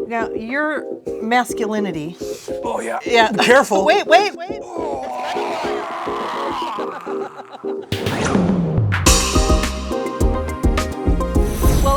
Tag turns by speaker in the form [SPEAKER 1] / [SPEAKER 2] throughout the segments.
[SPEAKER 1] Now, your masculinity.
[SPEAKER 2] Oh, yeah.
[SPEAKER 1] Yeah.
[SPEAKER 2] Be careful.
[SPEAKER 1] Wait. Well,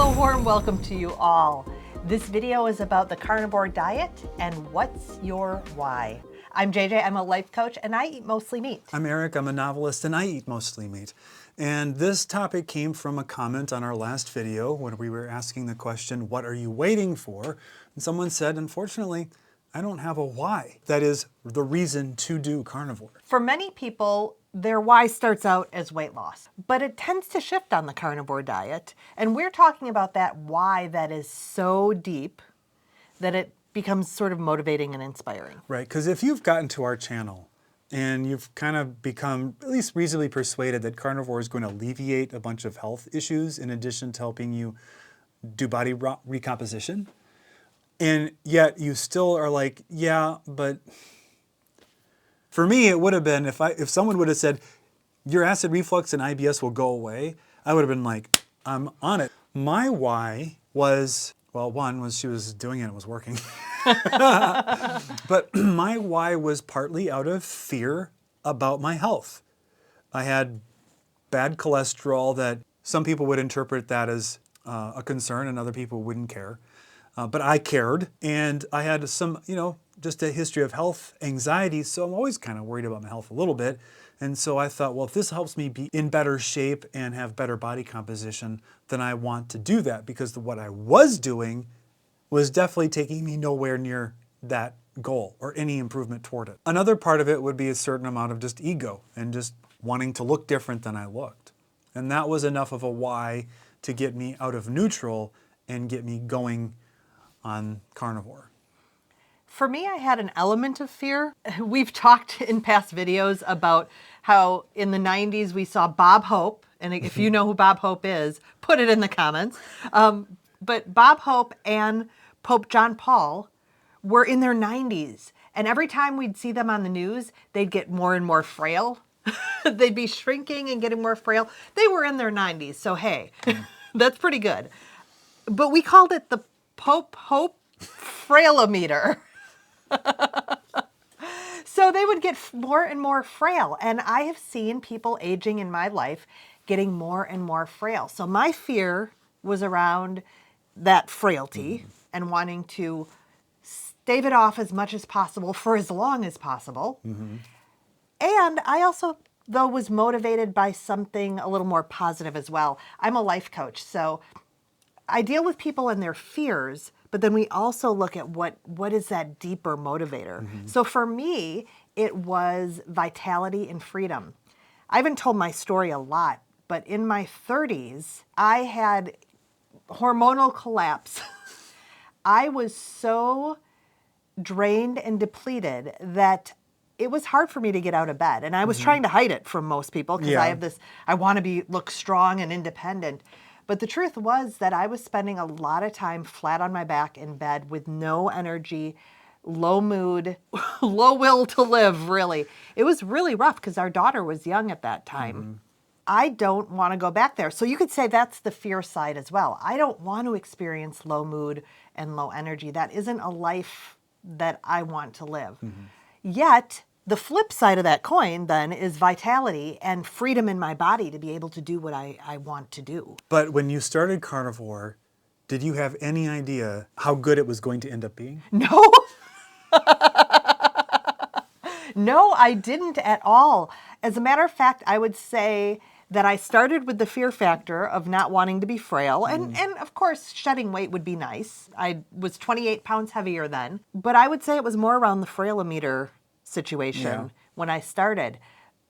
[SPEAKER 1] a warm welcome to you all. This video is about the carnivore diet and what's your why. I'm JJ, I'm a life coach, and I eat mostly meat.
[SPEAKER 2] I'm Eric, I'm a novelist, and I eat mostly meat. And this topic came from a comment on our last video when we were asking the question, what are you waiting for? And someone said, unfortunately, I don't have a why. That is the reason to do carnivore.
[SPEAKER 1] For many people, their why starts out as weight loss, but it tends to shift on the carnivore diet. And we're talking about that why that is so deep that it becomes sort of motivating and inspiring.
[SPEAKER 2] Right, because if you've gotten to our channel and you've kind of become at least reasonably persuaded that carnivore is going to alleviate a bunch of health issues in addition to helping you do body recomposition, and yet you still are like, yeah, but for me it would have been if someone would have said, your acid reflux and IBS will go away, I would have been like, I'm on it. My why was, well, one was she was doing it, it was working. But my why was partly out of fear about my health. I had bad cholesterol that some people would interpret that as a concern and other people wouldn't care. But I cared, and I had some, just a history of health anxiety, so I'm always kind of worried about my health a little bit. And so I thought, well, if this helps me be in better shape and have better body composition, then I want to do that, because what I was doing was definitely taking me nowhere near that goal or any improvement toward it. Another part of it would be a certain amount of just ego and just wanting to look different than I looked. And that was enough of a why to get me out of neutral and get me going on carnivore.
[SPEAKER 1] For me, I had an element of fear. We've talked in past videos about how in the 90s we saw Bob Hope, and if you know who Bob Hope is, put it in the comments. But Bob Hope and Pope John Paul were in their 90s, and every time we'd see them on the news, they'd get more and more frail. They'd be shrinking and getting more frail. They were in their 90s, so hey, that's pretty good. But we called it the Pope Hope Frailometer. So they would get more and more frail. And I have seen people aging in my life getting more and more frail. So my fear was around that frailty and wanting to stave it off as much as possible for as long as possible. And I also, though, was motivated by something a little more positive as well. I'm a life coach, so I deal with people and their fears, but then we also look at what is that deeper motivator. So for me, it was vitality and freedom. I haven't told my story a lot, but in my 30s, I had hormonal collapse. I was so drained and depleted that it was hard for me to get out of bed. And I was trying to hide it from most people because I have this, I want to look strong and independent. But the truth was that I was spending a lot of time flat on my back in bed with no energy, low mood, low will to live, really. It was really rough because our daughter was young at that time. I don't want to go back there. So you could say that's the fear side as well. I don't want to experience low mood and low energy. That isn't a life that I want to live. Yet, the flip side of that coin then is vitality and freedom in my body to be able to do what I want to do.
[SPEAKER 2] But when you started carnivore, did you have any idea how good it was going to end up being?
[SPEAKER 1] No. No, I didn't at all. As a matter of fact, I would say that I started with the fear factor of not wanting to be frail. And of course, shedding weight would be nice. I was 28 pounds heavier then. But I would say it was more around the frailometer situation when I started.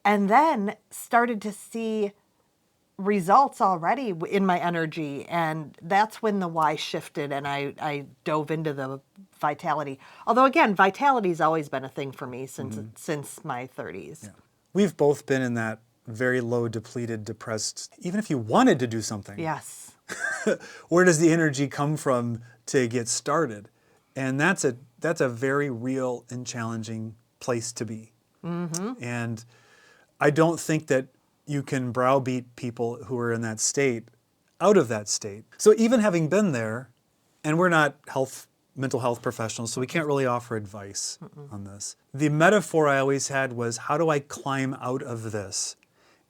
[SPEAKER 1] And then started to see results already in my energy. And that's when the why shifted and I dove into the vitality. Although again, vitality's always been a thing for me since my 30s.
[SPEAKER 2] Yeah. We've both been in that very low, depleted, depressed, even if you wanted to do something.
[SPEAKER 1] Yes.
[SPEAKER 2] Where does the energy come from to get started? And that's a very real and challenging place to be. And I don't think that you can browbeat people who are in that state out of that state. So even having been there, and we're not health mental health professionals, so we can't really offer advice on this. The metaphor I always had was, how do I climb out of this?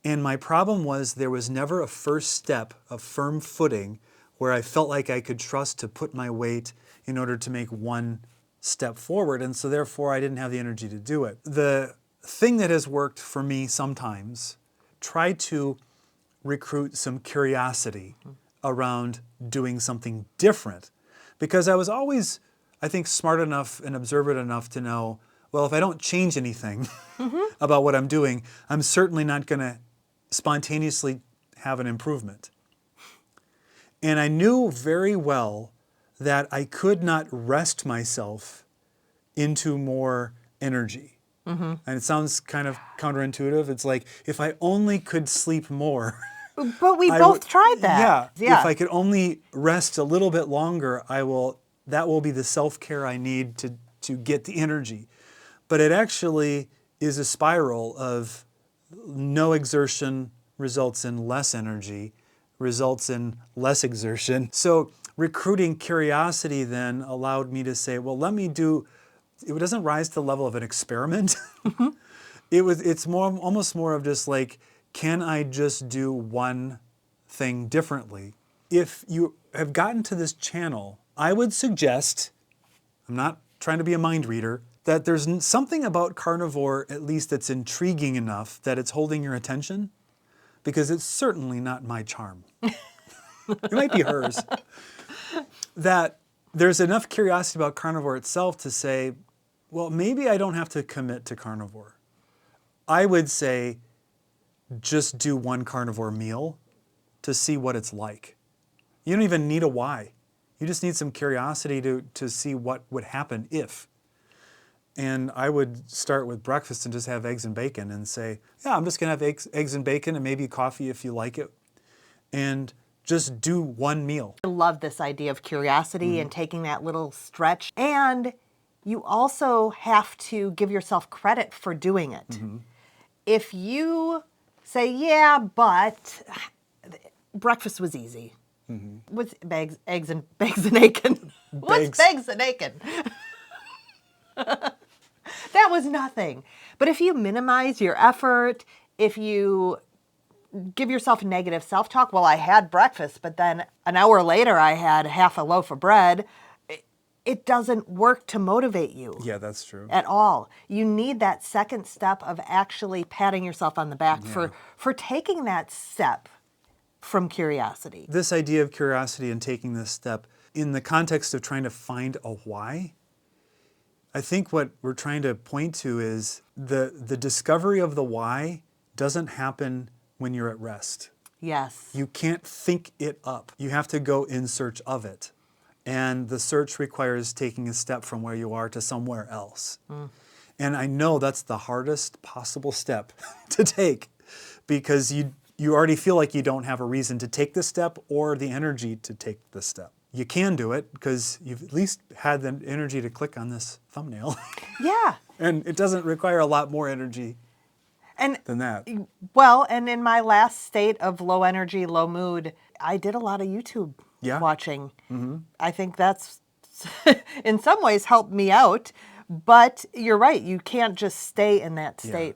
[SPEAKER 2] And my problem was there was never a first step of firm footing where I felt like I could trust to put my weight in order to make one step forward. And so therefore I didn't have the energy to do it. The thing that has worked for me sometimes, try to recruit some curiosity around doing something different. Because I was always, I think, smart enough and observant enough to know, well, if I don't change anything about what I'm doing, I'm certainly not going to spontaneously have an improvement. And I knew very well that I could not rest myself into more energy. And it sounds kind of counterintuitive. It's like, if I only could sleep more.
[SPEAKER 1] But we both tried that.
[SPEAKER 2] Yeah. If I could only rest a little bit longer, that will be the self-care I need to get the energy. But it actually is a spiral of no exertion results in less energy, results in less exertion. So recruiting curiosity then allowed me to say, well, it doesn't rise to the level of an experiment. It's almost more of just like, can I just do one thing differently? If you have gotten to this channel, I would suggest, I'm not trying to be a mind reader, that there's something about carnivore, at least, that's intriguing enough that it's holding your attention, because it's certainly not my charm. It might be hers. That there's enough curiosity about carnivore itself to say, well, maybe I don't have to commit to carnivore. I would say, just do one carnivore meal to see what it's like. You don't even need a why. You just need some curiosity to see what would happen if. And I would start with breakfast and just have eggs and bacon and say, yeah, I'm just going to have eggs and bacon and maybe coffee if you like it. And just do one meal.
[SPEAKER 1] I love this idea of curiosity and taking that little stretch. And you also have to give yourself credit for doing it. If you say, yeah, but breakfast was easy. With eggs and bacon. What's eggs and bacon? That was nothing. But if you minimize your effort, if you give yourself negative self-talk, well, I had breakfast, but then an hour later I had half a loaf of bread, it doesn't work to motivate you.
[SPEAKER 2] Yeah, that's true.
[SPEAKER 1] At all. You need that second step of actually patting yourself on the back for taking that step from curiosity.
[SPEAKER 2] This idea of curiosity and taking this step in the context of trying to find a why, I think what we're trying to point to is the discovery of the why doesn't happen when you're at rest.
[SPEAKER 1] Yes.
[SPEAKER 2] You can't think it up. You have to go in search of it. And the search requires taking a step from where you are to somewhere else. And I know that's the hardest possible step to take, because you already feel like you don't have a reason to take the step or the energy to take the step. You can do it because you've at least had the energy to click on this thumbnail.
[SPEAKER 1] Yeah.
[SPEAKER 2] And it doesn't require a lot more energy than that.
[SPEAKER 1] Well, and in my last state of low energy, low mood, I did a lot of YouTube watching. I think that's in some ways helped me out, but you're right, you can't just stay in that state.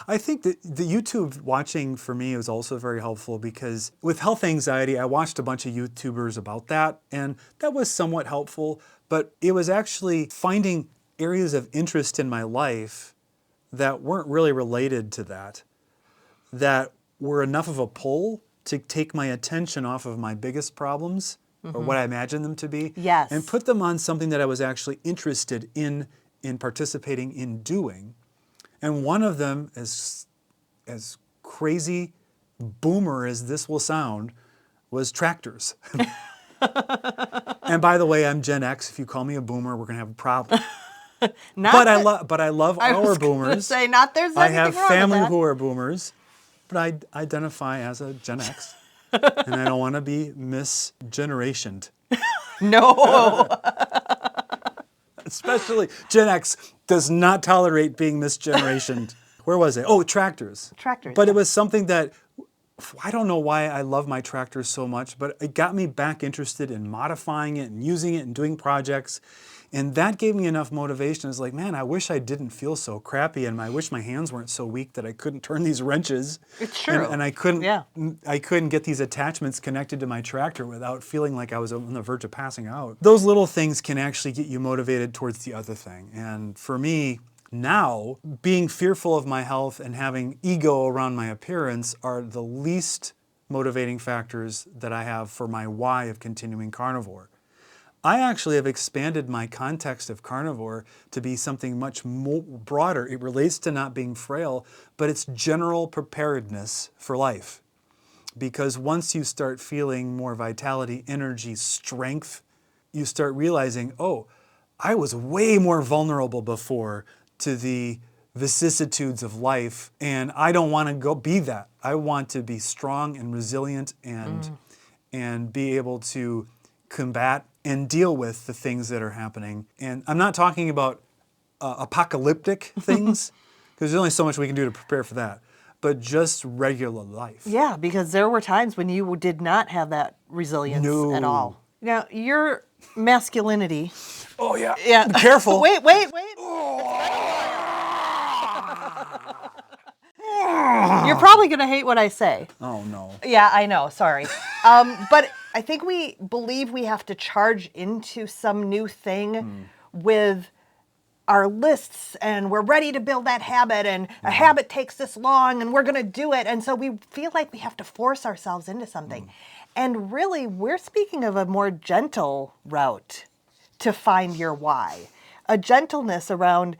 [SPEAKER 2] I think that the YouTube watching for me was also very helpful, because with health anxiety, I watched a bunch of YouTubers about that, and that was somewhat helpful, but it was actually finding areas of interest in my life that weren't really related to that were enough of a pull to take my attention off of my biggest problems, or what I imagined them to be, and put them on something that I was actually interested in participating in doing. And one of them, as crazy boomer as this will sound, was tractors. And by the way, I'm Gen X. If you call me a boomer, we're going to have a problem. But I love our boomers.
[SPEAKER 1] Say, not there's
[SPEAKER 2] I have
[SPEAKER 1] anything wrong
[SPEAKER 2] family
[SPEAKER 1] with that.
[SPEAKER 2] who are boomers, but I identify as a Gen X. And I don't want to be misgenerationed.
[SPEAKER 1] No.
[SPEAKER 2] Especially Gen X does not tolerate being misgenerationed. Where was it? Oh, tractors.
[SPEAKER 1] Tractors.
[SPEAKER 2] But it was something that I don't know why I love my tractor so much, but it got me back interested in modifying it and using it and doing projects. And that gave me enough motivation. It's like, man, I wish I didn't feel so crappy, and I wish my hands weren't so weak that I couldn't turn these wrenches.
[SPEAKER 1] It's true.
[SPEAKER 2] And
[SPEAKER 1] Yeah.
[SPEAKER 2] I couldn't get these attachments connected to my tractor without feeling like I was on the verge of passing out. Those little things can actually get you motivated towards the other thing. And for me, now, being fearful of my health and having ego around my appearance are the least motivating factors that I have for my why of continuing carnivore. I actually have expanded my context of carnivore to be something much more broader. It relates to not being frail, but it's general preparedness for life. Because once you start feeling more vitality, energy, strength, you start realizing, oh, I was way more vulnerable before to the vicissitudes of life, and I don't want to go be that. I want to be strong and resilient and be able to combat and deal with the things that are happening. And I'm not talking about apocalyptic things, because there's only so much we can do to prepare for that, but just regular life.
[SPEAKER 1] Yeah, because there were times when you did not have that resilience
[SPEAKER 2] No.
[SPEAKER 1] at all. Now, your masculinity.
[SPEAKER 2] Oh yeah.
[SPEAKER 1] Yeah.
[SPEAKER 2] Careful.
[SPEAKER 1] Wait. You're probably going to hate what I say.
[SPEAKER 2] Oh no.
[SPEAKER 1] Yeah, I know. Sorry. But I think we believe we have to charge into some new thing with our lists, and we're ready to build that habit, and a habit takes this long, and we're going to do it. And so we feel like we have to force ourselves into something. And really, we're speaking of a more gentle route to find your why. A gentleness around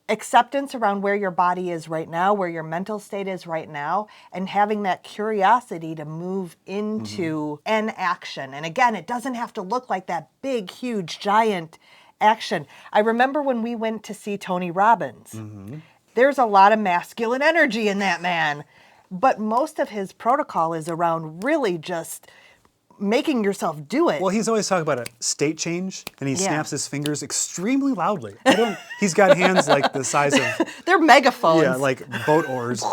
[SPEAKER 1] acceptance around where your body is right now, where your mental state is right now, and having that curiosity to move into an action. And again, it doesn't have to look like that big, huge, giant action. I remember when we went to see Tony Robbins. There's a lot of masculine energy in that man, but most of his protocol is around really just making yourself do it.
[SPEAKER 2] Well, he's always talking about a state change, and he
[SPEAKER 1] Yeah.
[SPEAKER 2] snaps his fingers extremely loudly. He's got hands like the size of,
[SPEAKER 1] They're megaphones.
[SPEAKER 2] yeah, like boat oars.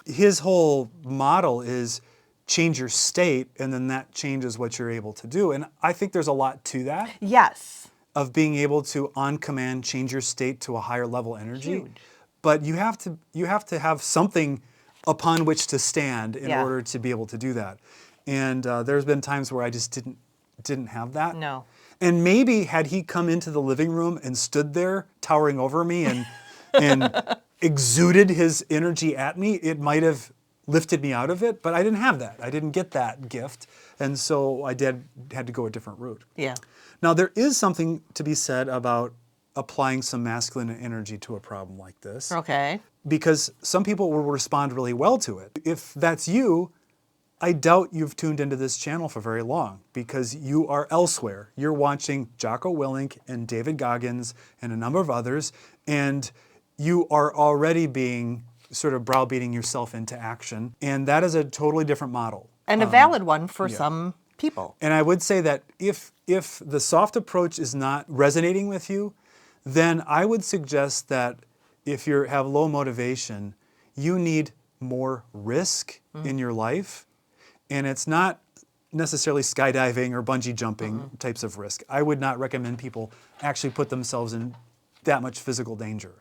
[SPEAKER 2] His whole model is change your state, and then that changes what you're able to do. And I think there's a lot to that,
[SPEAKER 1] Yes.
[SPEAKER 2] of being able to, on command, change your state to a higher level energy.
[SPEAKER 1] Huge.
[SPEAKER 2] But you have to have something upon which to stand in
[SPEAKER 1] Yeah.
[SPEAKER 2] order to be able to do that. And there's been times where I just didn't have that.
[SPEAKER 1] No.
[SPEAKER 2] And maybe had he come into the living room and stood there towering over me and exuded his energy at me, it might have lifted me out of it. But I didn't have that. I didn't get that gift. And so I had to go a different route.
[SPEAKER 1] Yeah.
[SPEAKER 2] Now, there is something to be said about applying some masculine energy to a problem like this.
[SPEAKER 1] Okay.
[SPEAKER 2] Because some people will respond really well to it. If that's you, I doubt you've tuned into this channel for very long, because you are elsewhere. You're watching Jocko Willink and David Goggins and a number of others, and you are already being sort of browbeating yourself into action. And that is a totally different model.
[SPEAKER 1] And a valid one for some people.
[SPEAKER 2] And I would say that if the soft approach is not resonating with you, then I would suggest that if you have low motivation, you need more risk in your life. And it's not necessarily skydiving or bungee jumping types of risk. I would not recommend people actually put themselves in that much physical danger.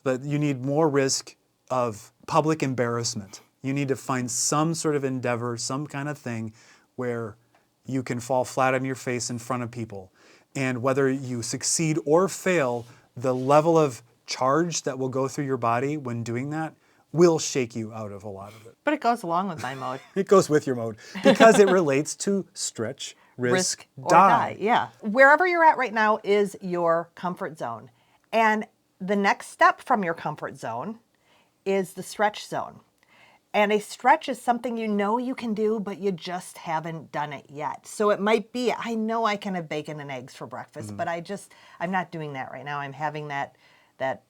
[SPEAKER 2] But you need more risk of public embarrassment. You need to find some sort of endeavor, some kind of thing where you can fall flat on your face in front of people. And whether you succeed or fail, the level of charge that will go through your body when doing that will shake you out of a lot of it.
[SPEAKER 1] But it goes along with my mode.
[SPEAKER 2] It goes with your mode because it relates to stretch, risk,
[SPEAKER 1] or
[SPEAKER 2] die.
[SPEAKER 1] Yeah. Wherever you're at right now is your comfort zone. And the next step from your comfort zone is the stretch zone. And a stretch is something you know you can do, but you just haven't done it yet. So it might be, I know I can have bacon and eggs for breakfast, but I'm not doing that right now. I'm having that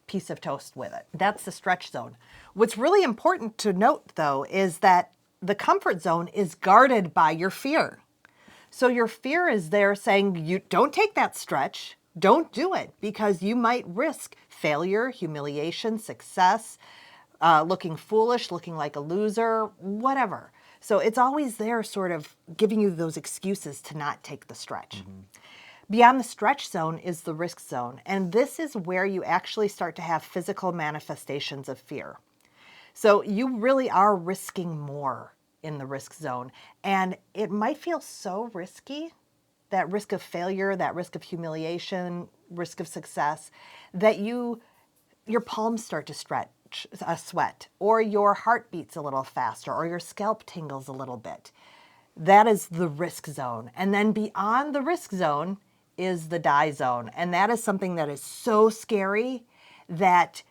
[SPEAKER 1] piece of toast with it. That's the stretch zone. What's really important to note, though, is that the comfort zone is guarded by your fear. So your fear is there saying, you don't take that stretch, don't do it, because you might risk failure, humiliation, success, looking foolish, looking like a loser, whatever. So it's always there sort of giving you those excuses to not take the stretch. Beyond the stretch zone is the risk zone. And this is where you actually start to have physical manifestations of fear. So you really are risking more in the risk zone. And it might feel so risky, that risk of failure, that risk of humiliation, risk of success, that your palms start to sweat, or your heart beats a little faster, or your scalp tingles a little bit. That is the risk zone. And then beyond the risk zone is the die zone. And that is something that is so scary that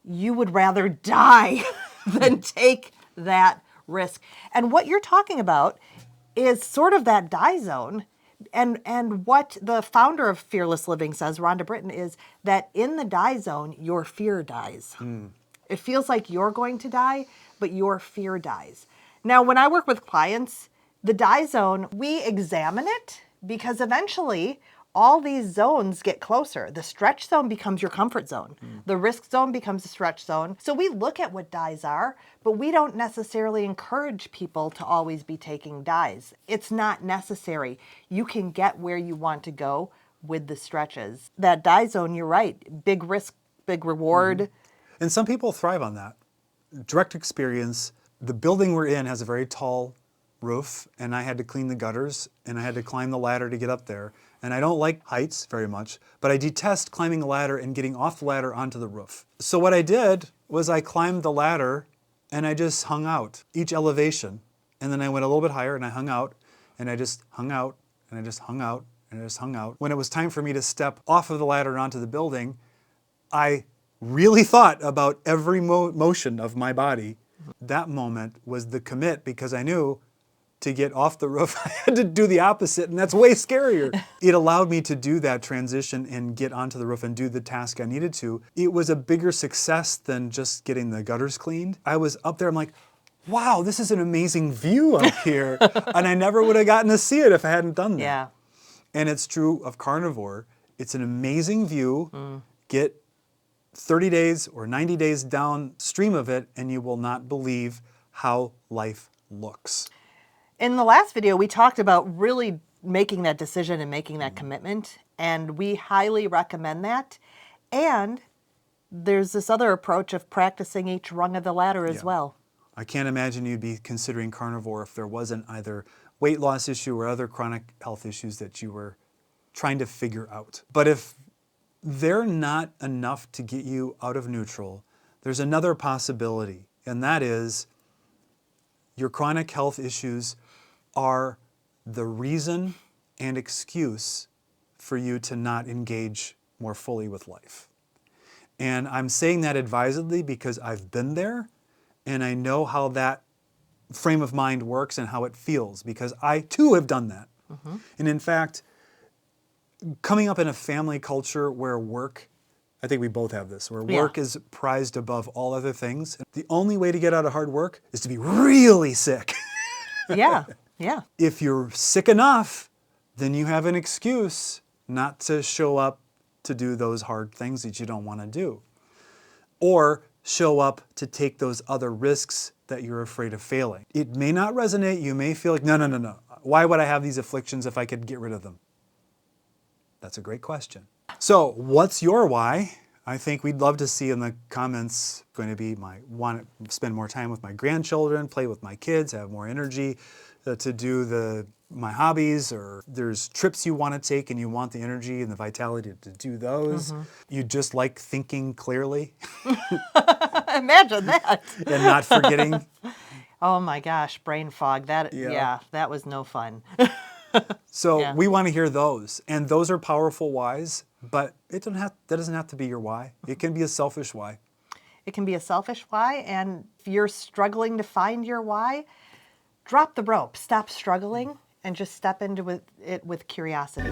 [SPEAKER 1] you would rather die than take that risk. And what you're talking about is sort of that die zone. And what the founder of Fearless Living says, Rhonda Britton, is that in the die zone, your fear dies. It feels like you're going to die, but your fear dies. Now, when I work with clients, the die zone, we examine it because eventually all these zones get closer. The stretch zone becomes your comfort zone. The risk zone becomes the stretch zone. So we look at what dies are, but we don't necessarily encourage people to always be taking dies. It's not necessary. You can get where you want to go with the stretches. That die zone, you're right. Big risk, big reward.
[SPEAKER 2] And some people thrive on that. Direct experience. The building we're in has a very tall roof, and I had to clean the gutters, and I had to climb the ladder to get up there. And I don't like heights very much, but I detest climbing a ladder and getting off the ladder onto the roof. So what I did was I climbed the ladder and I just hung out each elevation. And then I went a little bit higher and I hung out, and I just hung out, and I just hung out, and I just hung out. When it was time for me to step off of the ladder and onto the building, I really thought about every motion of my body. That moment was the commit, because I knew to get off the roof, I had to do the opposite, and that's way scarier. It allowed me to do that transition and get onto the roof and do the task I needed to. It was a bigger success than just getting the gutters cleaned. I was up there, I'm like, wow, this is an amazing view up here. And I never would have gotten to see it if I hadn't done that.
[SPEAKER 1] Yeah.
[SPEAKER 2] And it's true of Carnivore. It's an amazing view. Get 30 days or 90 days downstream of it, and you will not believe how life looks.
[SPEAKER 1] In the last video, we talked about really making that decision and making that commitment, and we highly recommend that. And there's this other approach of practicing each rung of the ladder as well.
[SPEAKER 2] I can't imagine you'd be considering Carnivore if there wasn't either weight loss issue or other chronic health issues that you were trying to figure out. But if they're not enough to get you out of neutral, there's another possibility, and that is your chronic health issues are the reason and excuse for you to not engage more fully with life. And I'm saying that advisedly because I've been there, and I know how that frame of mind works and how it feels, because I too have done that. And in fact, coming up in a family culture where work, I think we both have this, where work is prized above all other things. The only way to get out of hard work is to be really sick.
[SPEAKER 1] Yeah.
[SPEAKER 2] If you're sick enough, then you have an excuse not to show up to do those hard things that you don't want to do. Or show up to take those other risks that you're afraid of failing. It may not resonate. You may feel like, no. Why would I have these afflictions if I could get rid of them? That's a great question. So what's your why? I think we'd love to see in the comments, going to be want to spend more time with my grandchildren, play with my kids, have more energy to do my hobbies, or there's trips you want to take and you want the energy and the vitality to do those. You just like thinking clearly.
[SPEAKER 1] Imagine that.
[SPEAKER 2] And not forgetting.
[SPEAKER 1] Oh my gosh, brain fog. That was no fun.
[SPEAKER 2] So we want to hear those, and those are powerful whys, but that doesn't have to be your why. It can be a selfish why.
[SPEAKER 1] It can be a selfish why, and if you're struggling to find your why, drop the rope, stop struggling, and just step into it with curiosity.